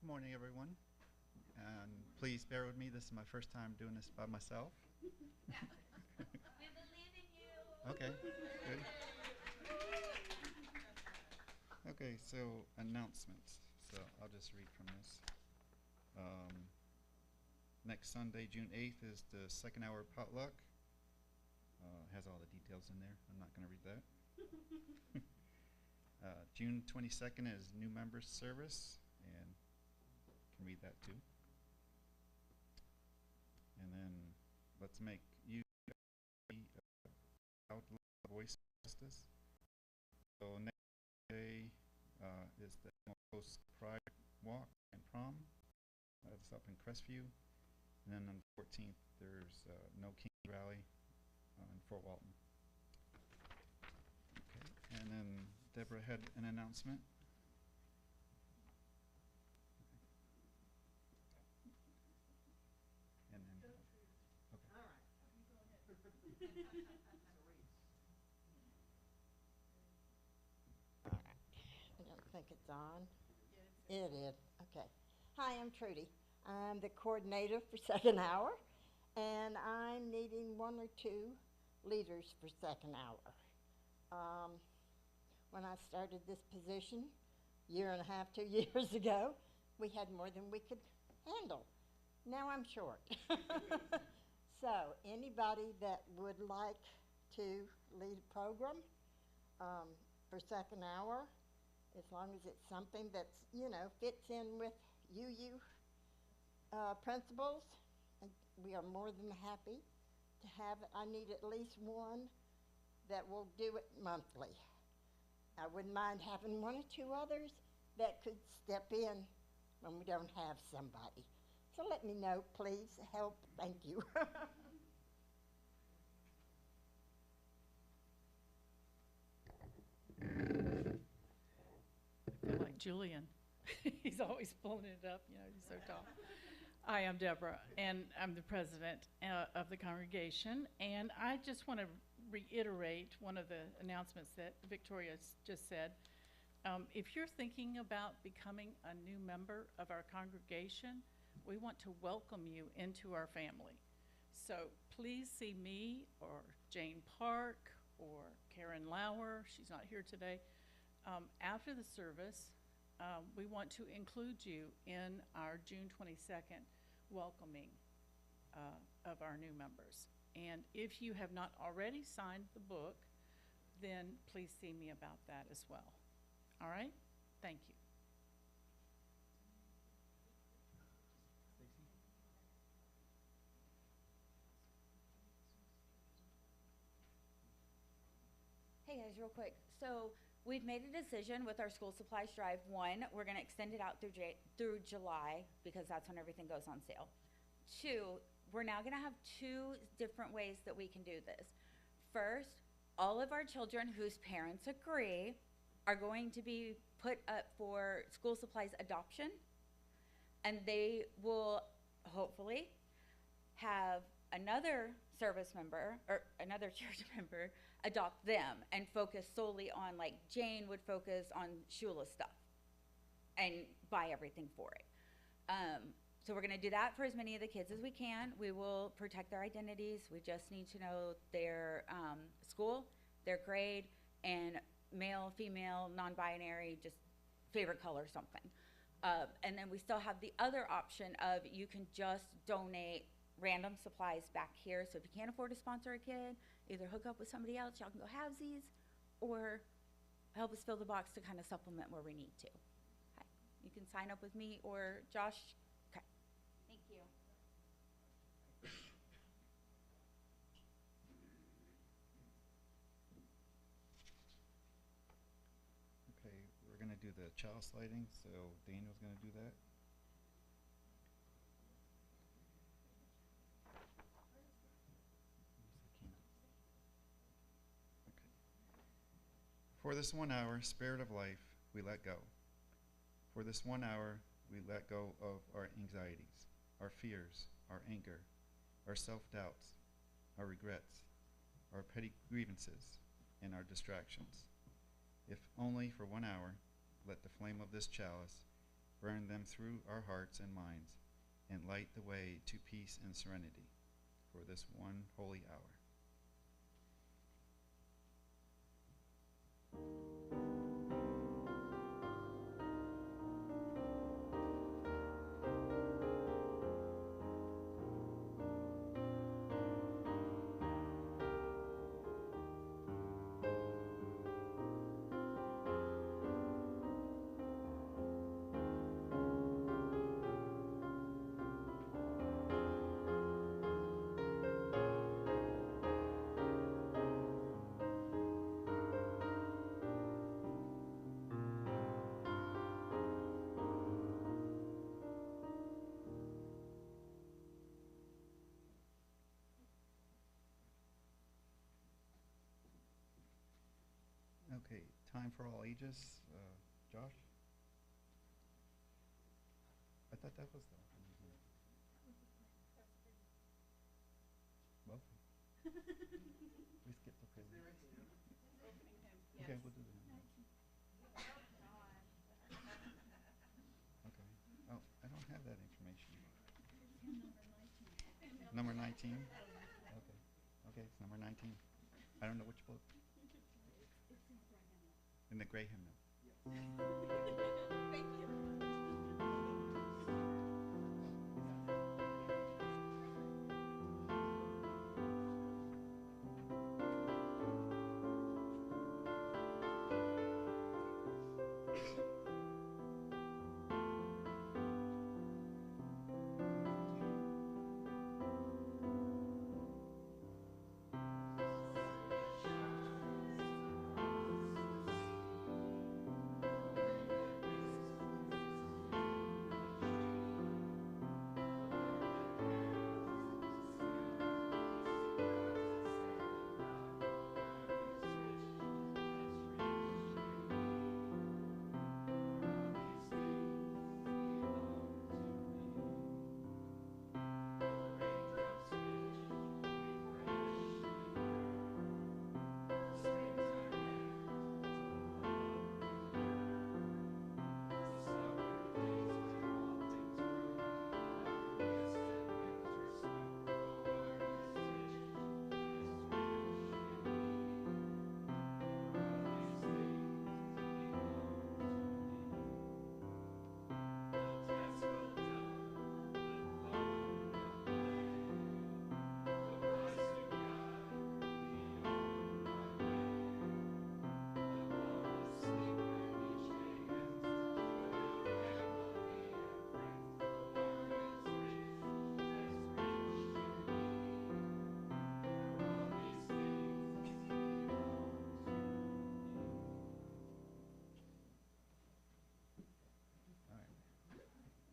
Good morning, everyone. And please bear with me. This is my first time doing this by myself. We believe in you. Okay, good. Okay, so announcements. So I'll just read from this. Next Sunday, June 8th, is the second hour potluck. Has all the details in there. I'm not going to read that. June 22nd is new members service, and you can read that too. And then let's make you out loud voice justice. So next day is the Post Pride Walk and Prom. That's up in Crestview. And then on the 14th, there's No King Rally in Fort Walton. Okay. And then Deborah had an announcement. And then, okay. All right. I don't think it's on. It is. Okay. Hi, I'm Trudy. I'm the coordinator for second hour, and I'm needing one or two leaders for second hour. When I started this position, year and a half, 2 years ago, we had more than we could handle. Now I'm short. So anybody that would like to lead a program for second hour, as long as it's something that's, fits in with UU principles, and we are more than happy to have it. I need at least one that will do it monthly. I wouldn't mind having one or two others that could step in when we don't have somebody. So let me know, please. Help. Thank you. I feel like Julian. He's always pulling it up, he's so tall. Hi, I'm Deborah, and I'm the president of the congregation. And I just want to reiterate one of the announcements that Victoria just said. If you're thinking about becoming a new member of our congregation, we want to welcome you into our family. So please see me or Jane Park or Karen Lauer, she's not here today. After the service, we want to include you in our June 22nd welcoming of our new members. And if you have not already signed the book, then please see me about that as well. All right? Thank you. Hey guys, real quick. So we've made a decision with our school supplies drive. One, we're going to extend it out through July because that's when everything goes on sale. Two, we're now going to have two different ways that we can do this. First, all of our children whose parents agree are going to be put up for school supplies adoption, and they will hopefully have another service member or another church member adopt them and focus solely on, like Jane would focus on Shula's stuff and buy everything for it. So we're going to do that for as many of the kids as we can. We will protect their identities. We just need to know their school, their grade, and male, female, non-binary, just favorite color, something. And then we still have the other option of you can just donate random supplies back here. So if you can't afford to sponsor a kid, either hook up with somebody else, y'all can go halvesies, or help us fill the box to kind of supplement where we need to. Okay. You can sign up with me or Josh. Okay. Thank you. Okay, we're going to do the child sliding, so Daniel's going to do that. For this 1 hour, Spirit of Life, we let go. For this 1 hour, we let go of our anxieties, our fears, our anger, our self-doubts, our regrets, our petty grievances, and our distractions. If only for 1 hour, let the flame of this chalice burn them through our hearts and minds, and light the way to peace and serenity for this one holy hour. Okay, time for all ages. Josh? I thought that was the. Well, we skipped the prelude. Okay, we'll do the hymn. Okay. Oh, I don't have that information. Number 19? Okay. Okay, it's number 19. I don't know which book. In the gray hymnal. Thank you.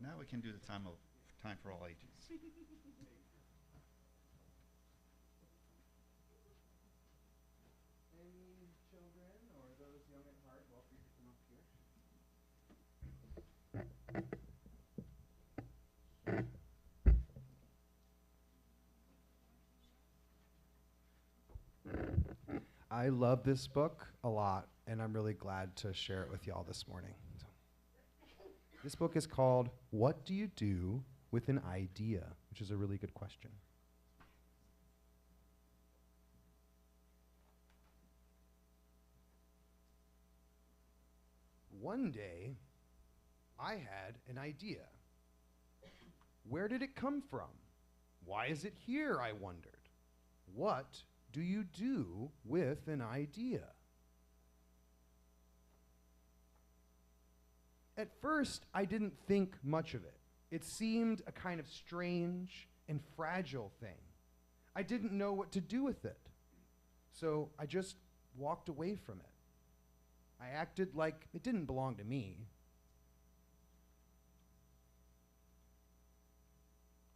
Now we can do the time for all ages. Any children or those young at heart, welcome to come up here. I love this book a lot, and I'm really glad to share it with y'all this morning. This book is called What Do You Do with an Idea? Which is a really good question. One day, I had an idea. Where did it come from? Why is it here, I wondered. What do you do with an idea? At first, I didn't think much of it. It seemed a kind of strange and fragile thing. I didn't know what to do with it. So I just walked away from it. I acted like it didn't belong to me.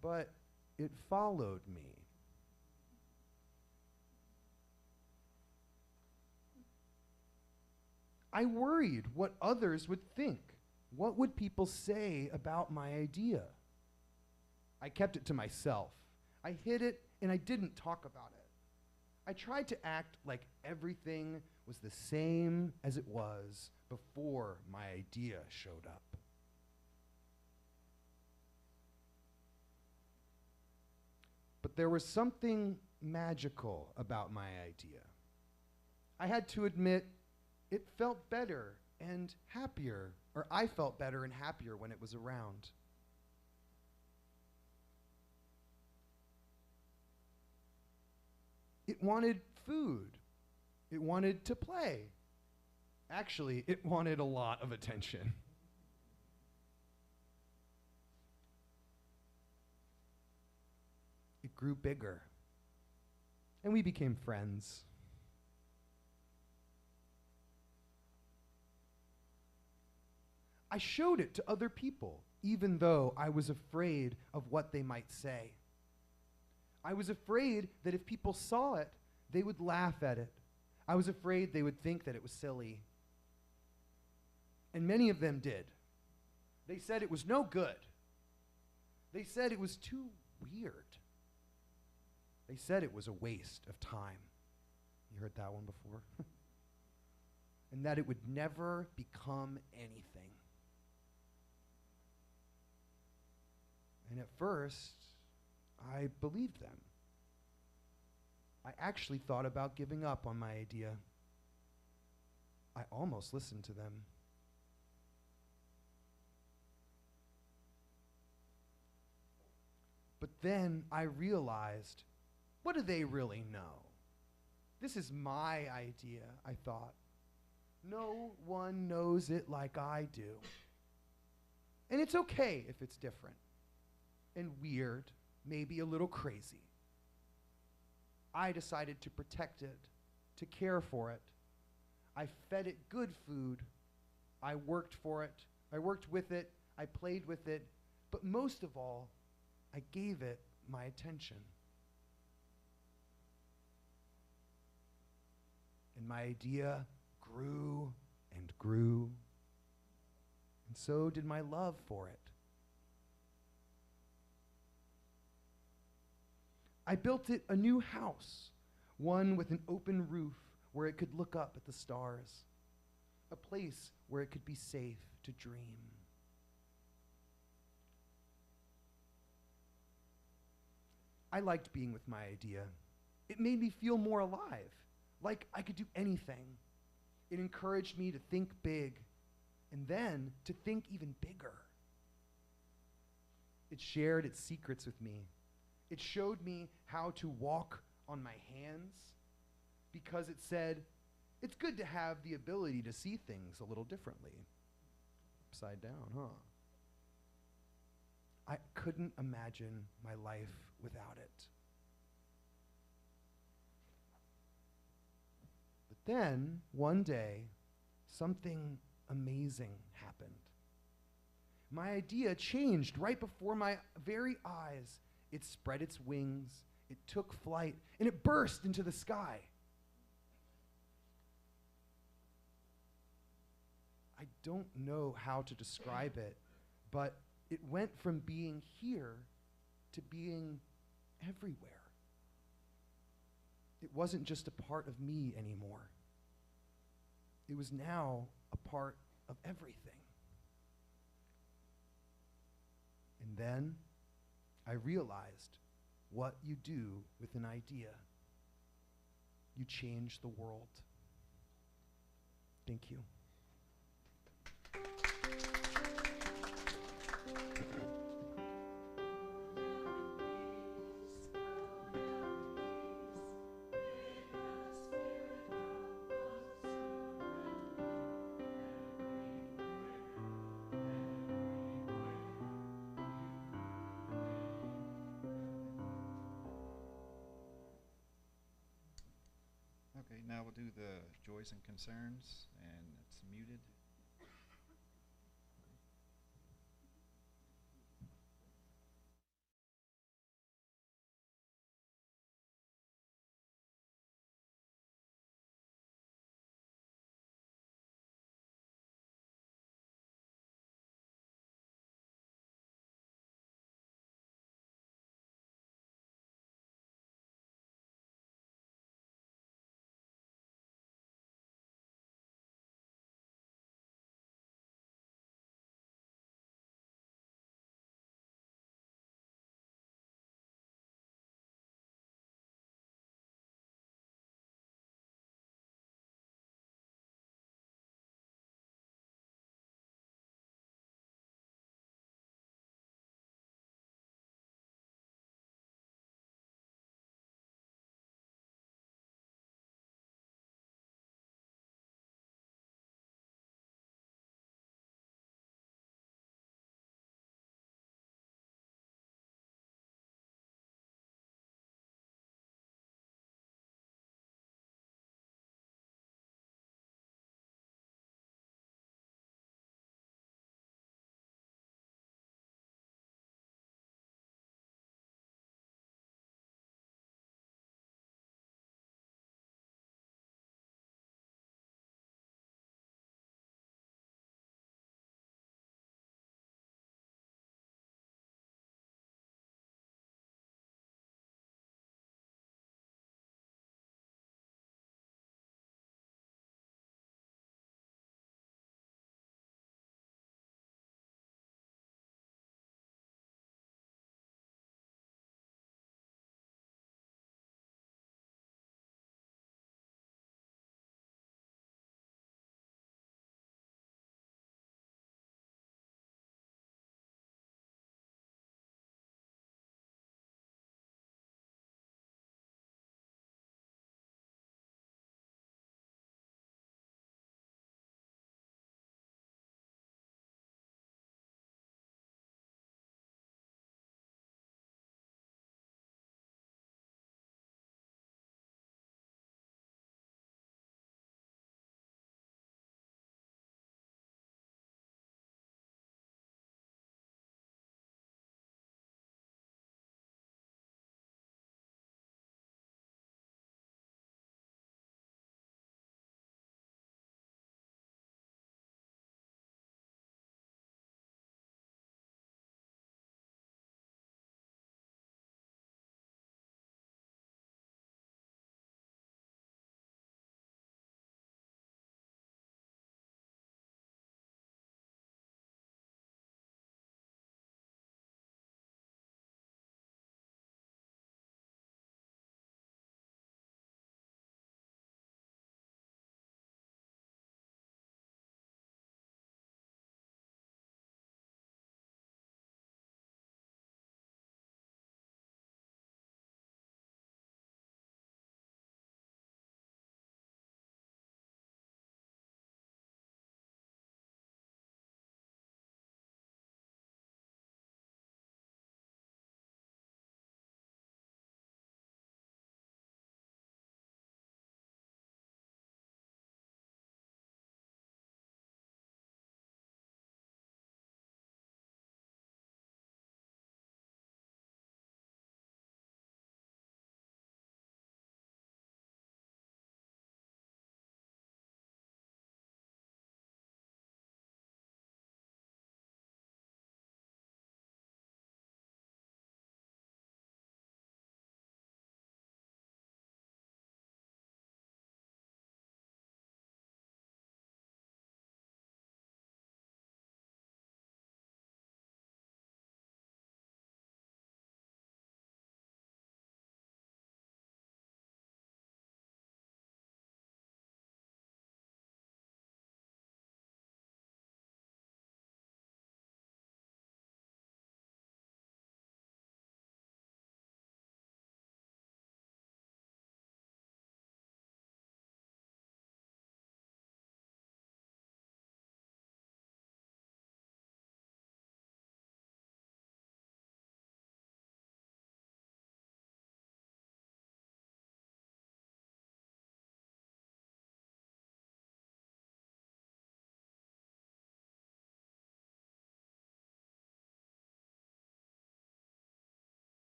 But it followed me. I worried what others would think. What would people say about my idea? I kept it to myself. I hid it and I didn't talk about it. I tried to act like everything was the same as it was before my idea showed up. But there was something magical about my idea. I had to admit, it felt better and happier, or I felt better and happier when it was around. It wanted food. It wanted to play. Actually, it wanted a lot of attention. It grew bigger, and we became friends. I showed it to other people, even though I was afraid of what they might say. I was afraid that if people saw it, they would laugh at it. I was afraid they would think that it was silly. And many of them did. They said it was no good. They said it was too weird. They said it was a waste of time. You heard that one before? And that it would never become anything. And at first, I believed them. I actually thought about giving up on my idea. I almost listened to them. But then I realized, what do they really know? This is my idea, I thought. No one knows it like I do. And it's okay if it's different and weird, maybe a little crazy. I decided to protect it, to care for it. I fed it good food. I worked for it. I worked with it. I played with it. But most of all, I gave it my attention. And my idea grew and grew. And so did my love for it. I built it a new house, one with an open roof where it could look up at the stars, a place where it could be safe to dream. I liked being with my idea. It made me feel more alive, like I could do anything. It encouraged me to think big, and then to think even bigger. It shared its secrets with me. It showed me how to walk on my hands, because it said, it's good to have the ability to see things a little differently. Upside down, huh? I couldn't imagine my life without it. But then, one day, something amazing happened. My idea changed right before my very eyes. It spread its wings, it took flight, and it burst into the sky. I don't know how to describe it, but it went from being here to being everywhere. It wasn't just a part of me anymore. It was now a part of everything. And then I realized what you do with an idea. You change the world. Thank you. Okay, now we'll do the joys and concerns, and it's muted.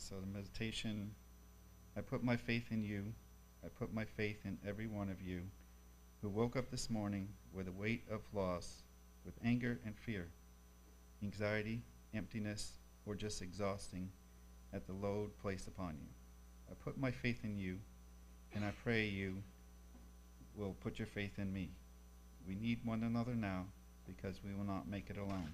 So the meditation, I put my faith in you. I put my faith in every one of you who woke up this morning with a weight of loss, with anger and fear, anxiety, emptiness, or just exhausting at the load placed upon you. I put my faith in you, and I pray you will put your faith in me. We need one another now because we will not make it alone.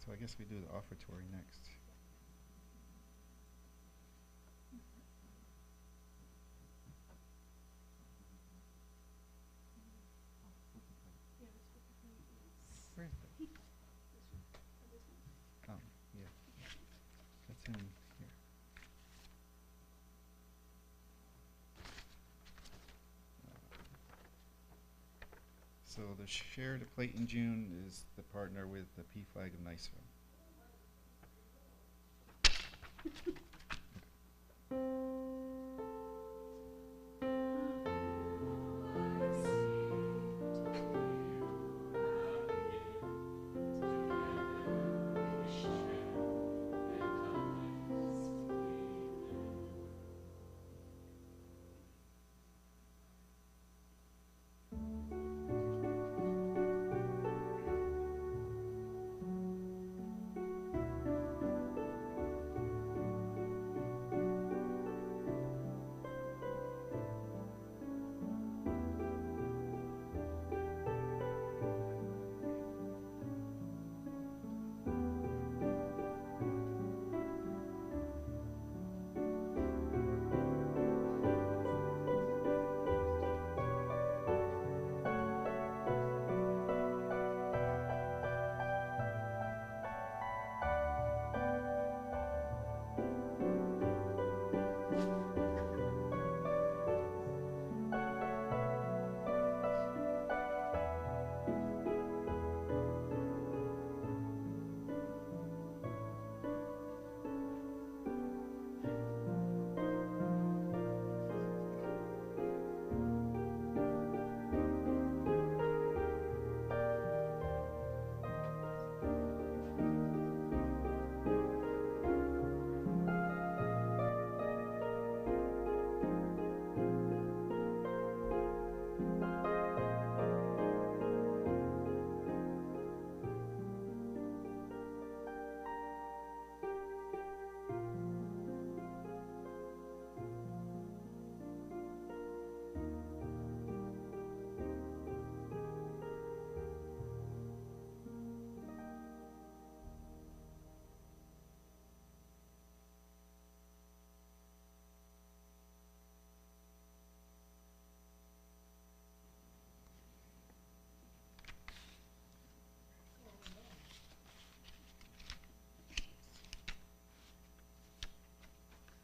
So I guess we do the offertory next. Where is it? Oh, yeah. That's in here. So the Share the Plate in June is the partner with the P Flag of Niceville.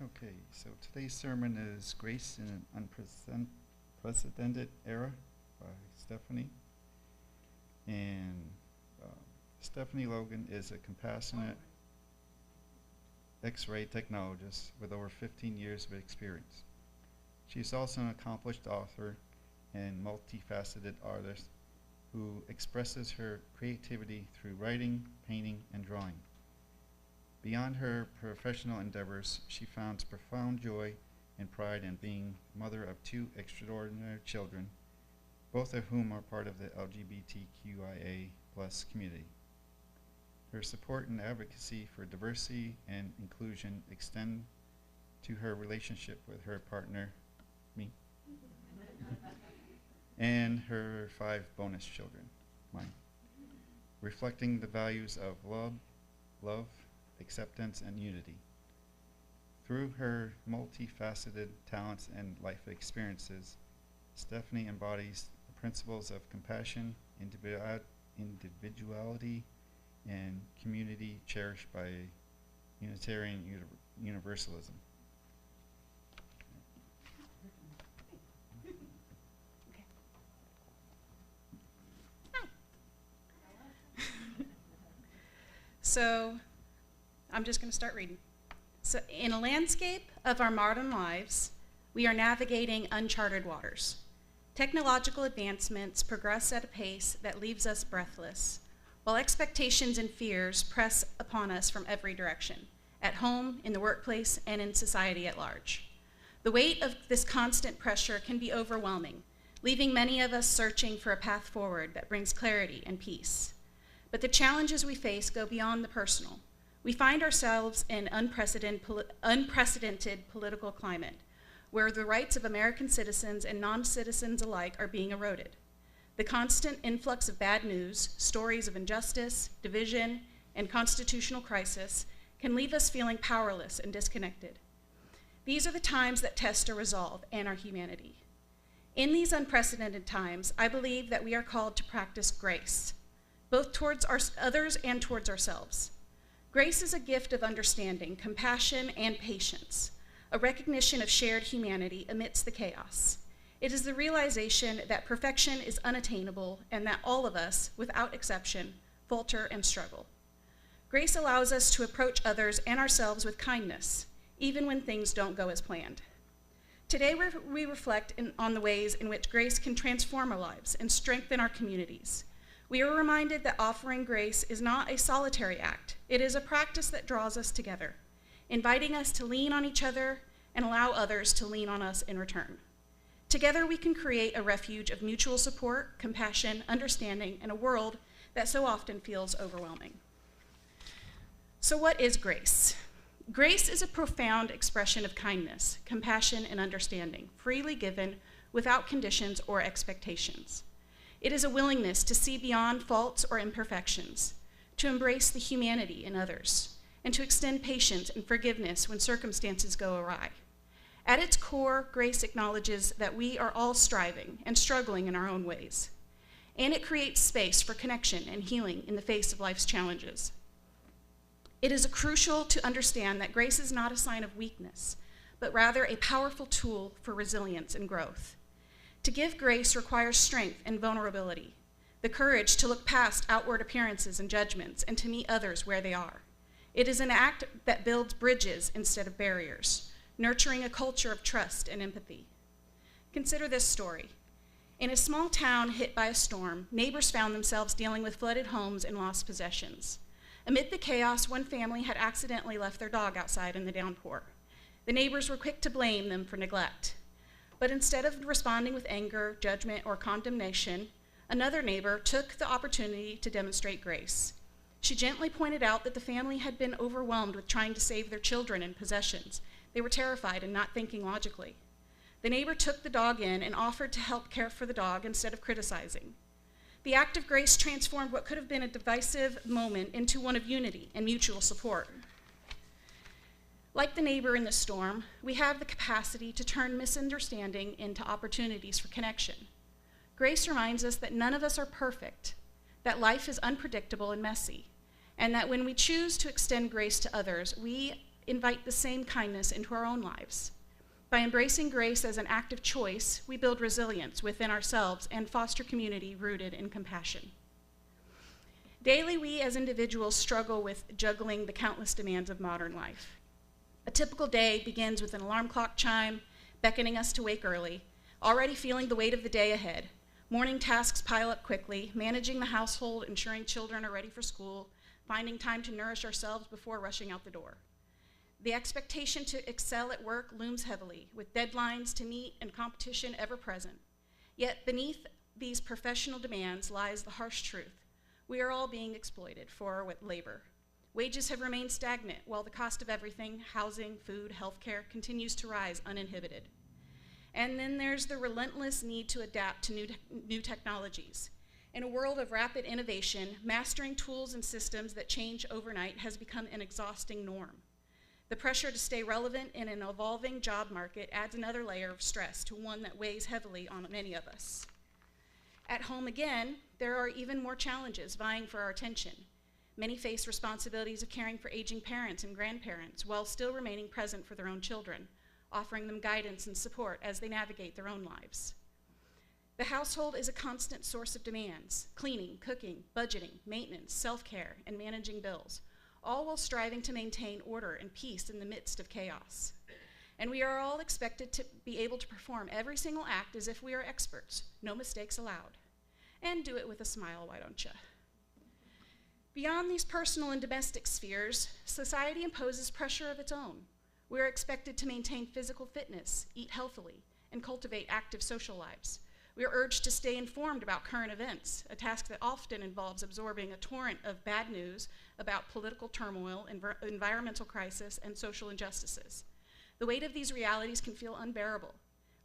Okay, so today's sermon is Grace in an Unprecedented Era by Stephanie. And Stephanie Logan is a compassionate X-ray technologist with over 15 years of experience. She's also an accomplished author and multifaceted artist who expresses her creativity through writing, painting, and drawing. Beyond her professional endeavors, she found profound joy and pride in being mother of two extraordinary children, both of whom are part of the LGBTQIA+ community. Her support and advocacy for diversity and inclusion extend to her relationship with her partner, me, and her 5 bonus children, mine, reflecting the values of love, acceptance, and unity. Through her multifaceted talents and life experiences, Stephanie embodies the principles of compassion, individuality, and community cherished by Unitarian Universalism. So I'm just going to start reading. So in a landscape of our modern lives, we are navigating uncharted waters. Technological advancements progress at a pace that leaves us breathless, while expectations and fears press upon us from every direction, at home, in the workplace, and in society at large. The weight of this constant pressure can be overwhelming, leaving many of us searching for a path forward that brings clarity and peace. But the challenges we face go beyond the personal. We find ourselves in unprecedented political climate, where the rights of American citizens and non-citizens alike are being eroded. The constant influx of bad news, stories of injustice, division, and constitutional crisis can leave us feeling powerless and disconnected. These are the times that test our resolve and our humanity. In these unprecedented times, I believe that we are called to practice grace, both towards others and towards ourselves. Grace is a gift of understanding, compassion, and patience, a recognition of shared humanity amidst the chaos. It is the realization that perfection is unattainable and that all of us, without exception, falter and struggle. Grace allows us to approach others and ourselves with kindness, even when things don't go as planned. Today, we reflect on the ways in which grace can transform our lives and strengthen our communities. We are reminded that offering grace is not a solitary act. It is a practice that draws us together, inviting us to lean on each other and allow others to lean on us in return. Together, we can create a refuge of mutual support, compassion, understanding, in a world that so often feels overwhelming. So what is grace? Grace is a profound expression of kindness, compassion, and understanding, freely given without conditions or expectations. It is a willingness to see beyond faults or imperfections, to embrace the humanity in others, and to extend patience and forgiveness when circumstances go awry. At its core, grace acknowledges that we are all striving and struggling in our own ways, and it creates space for connection and healing in the face of life's challenges. It is crucial to understand that grace is not a sign of weakness, but rather a powerful tool for resilience and growth. To give grace requires strength and vulnerability, the courage to look past outward appearances and judgments and to meet others where they are. It is an act that builds bridges instead of barriers, nurturing a culture of trust and empathy. Consider this story. In a small town hit by a storm, neighbors found themselves dealing with flooded homes and lost possessions. Amid the chaos, one family had accidentally left their dog outside in the downpour. The neighbors were quick to blame them for neglect. But instead of responding with anger, judgment, or condemnation, another neighbor took the opportunity to demonstrate grace. She gently pointed out that the family had been overwhelmed with trying to save their children and possessions. They were terrified and not thinking logically. The neighbor took the dog in and offered to help care for the dog instead of criticizing. The act of grace transformed what could have been a divisive moment into one of unity and mutual support. Like the neighbor in the storm, we have the capacity to turn misunderstanding into opportunities for connection. Grace reminds us that none of us are perfect, that life is unpredictable and messy, and that when we choose to extend grace to others, we invite the same kindness into our own lives. By embracing grace as an act of choice, we build resilience within ourselves and foster community rooted in compassion. Daily, we as individuals struggle with juggling the countless demands of modern life. A typical day begins with an alarm clock chime, beckoning us to wake early, already feeling the weight of the day ahead. Morning tasks pile up quickly, managing the household, ensuring children are ready for school, finding time to nourish ourselves before rushing out the door. The expectation to excel at work looms heavily, with deadlines to meet and competition ever present. Yet beneath these professional demands lies the harsh truth. We are all being exploited for our labor. Wages have remained stagnant, while the cost of everything, housing, food, healthcare, continues to rise uninhibited. And then there's the relentless need to adapt to new technologies. In a world of rapid innovation, mastering tools and systems that change overnight has become an exhausting norm. The pressure to stay relevant in an evolving job market adds another layer of stress to one that weighs heavily on many of us. At home again, there are even more challenges vying for our attention. Many face responsibilities of caring for aging parents and grandparents while still remaining present for their own children, offering them guidance and support as they navigate their own lives. The household is a constant source of demands: cleaning, cooking, budgeting, maintenance, self-care, and managing bills, all while striving to maintain order and peace in the midst of chaos. And we are all expected to be able to perform every single act as if we are experts, no mistakes allowed. And do it with a smile, why don't you? Beyond these personal and domestic spheres, society imposes pressure of its own. We are expected to maintain physical fitness, eat healthily, and cultivate active social lives. We are urged to stay informed about current events, a task that often involves absorbing a torrent of bad news about political turmoil, environmental crisis, and social injustices. The weight of these realities can feel unbearable,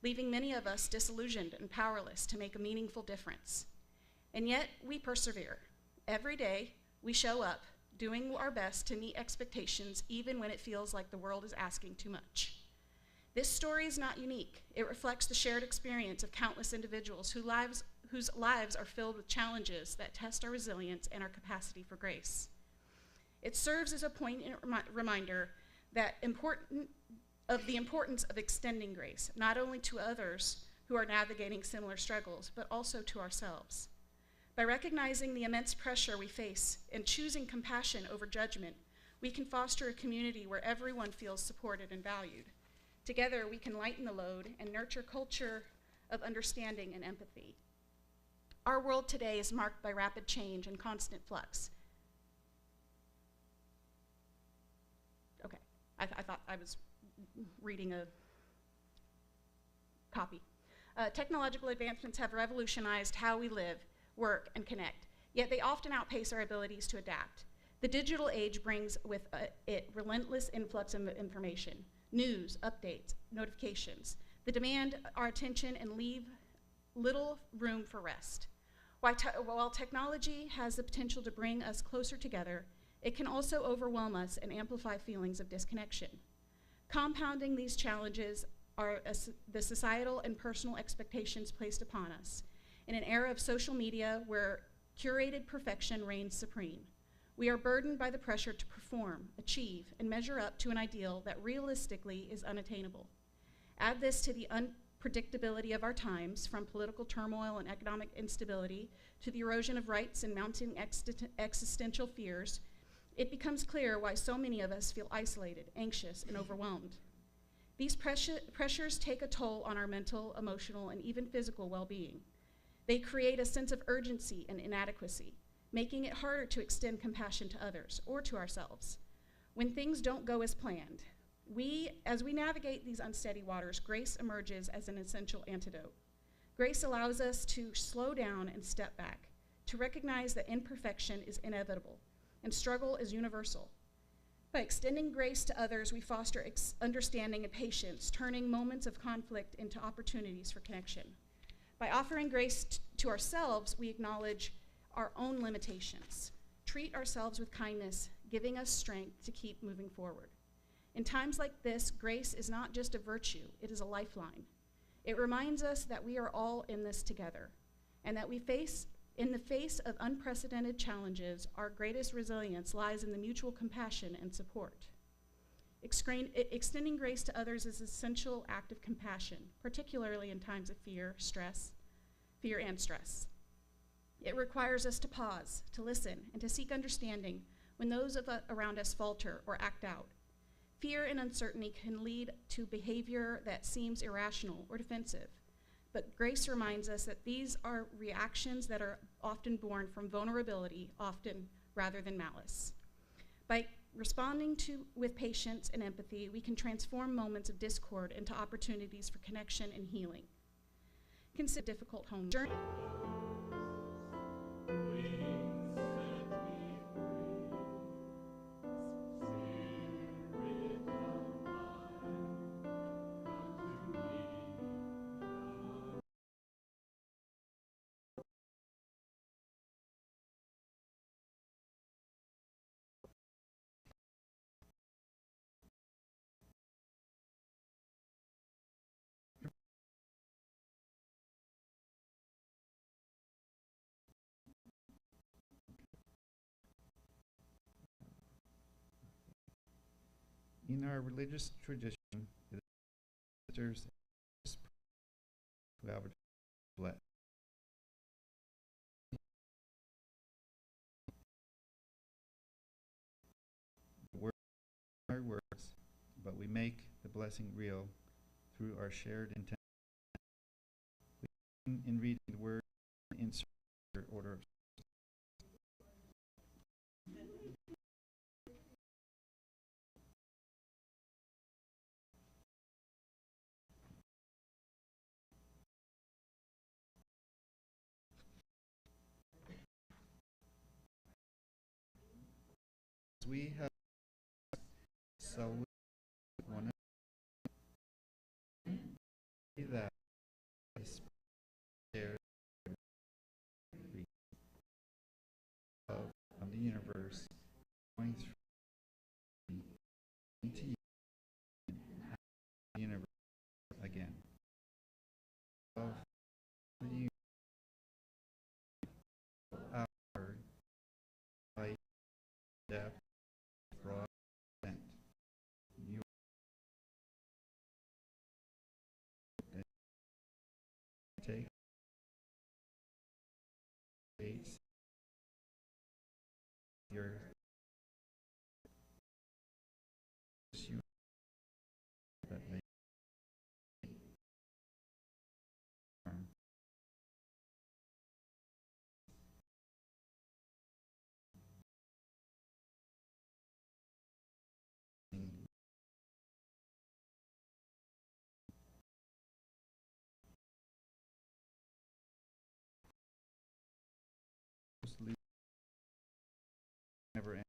leaving many of us disillusioned and powerless to make a meaningful difference. And yet, we persevere. Every day, we show up, doing our best to meet expectations even when it feels like the world is asking too much. This story is not unique. It reflects the shared experience of countless individuals whose lives are filled with challenges that test our resilience and our capacity for grace. It serves as a poignant reminder that of the importance of extending grace, not only to others who are navigating similar struggles, but also to ourselves. By recognizing the immense pressure we face and choosing compassion over judgment, we can foster a community where everyone feels supported and valued. Together, we can lighten the load and nurture a culture of understanding and empathy. Our world today is marked by rapid change and constant flux. Okay, I thought I was reading a copy. Technological advancements have revolutionized how we live, work, and connect, yet they often outpace our abilities to adapt. The digital age brings with it relentless influx of information, news, updates, notifications. They demand our attention and leave little room for rest. While technology has the potential to bring us closer together, it can also overwhelm us and amplify feelings of disconnection. Compounding these challenges are the societal and personal expectations placed upon us. In an era of social media where curated perfection reigns supreme, we are burdened by the pressure to perform, achieve, and measure up to an ideal that realistically is unattainable. Add this to the unpredictability of our times, from political turmoil and economic instability to the erosion of rights and mounting existential fears, it becomes clear why so many of us feel isolated, anxious, and overwhelmed. These pressures take a toll on our mental, emotional, and even physical well-being. They create a sense of urgency and inadequacy, making it harder to extend compassion to others or to ourselves. When things don't go as planned, as we navigate these unsteady waters, grace emerges as an essential antidote. Grace allows us to slow down and step back, to recognize that imperfection is inevitable and struggle is universal. By extending grace to others, we foster understanding and patience, turning moments of conflict into opportunities for connection. By offering grace to ourselves, we acknowledge our own limitations, treat ourselves with kindness, giving us strength to keep moving forward. In times like this, grace is not just a virtue, it is a lifeline. It reminds us that we are all in this together, and that in the face of unprecedented challenges, our greatest resilience lies in the mutual compassion and support. Extending grace to others is an essential act of compassion, particularly in times of fear and stress. It requires us to pause, to listen, and to seek understanding when those around us falter or act out. Fear and uncertainty can lead to behavior that seems irrational or defensive, but grace reminds us that these are reactions that are often born from vulnerability, often rather than malice. By responding with patience and empathy, we can transform moments of discord into opportunities for connection and healing. Consider difficult home journey. In our religious tradition, it is sisters who have blessed. The words are words, but we make the blessing real through our shared intent. In reading the word in order of we have so we want to that is shared of the universe going through into you the universe again. Of the universe, our light, depth, broad extent. You take space your you that they harm. Never end.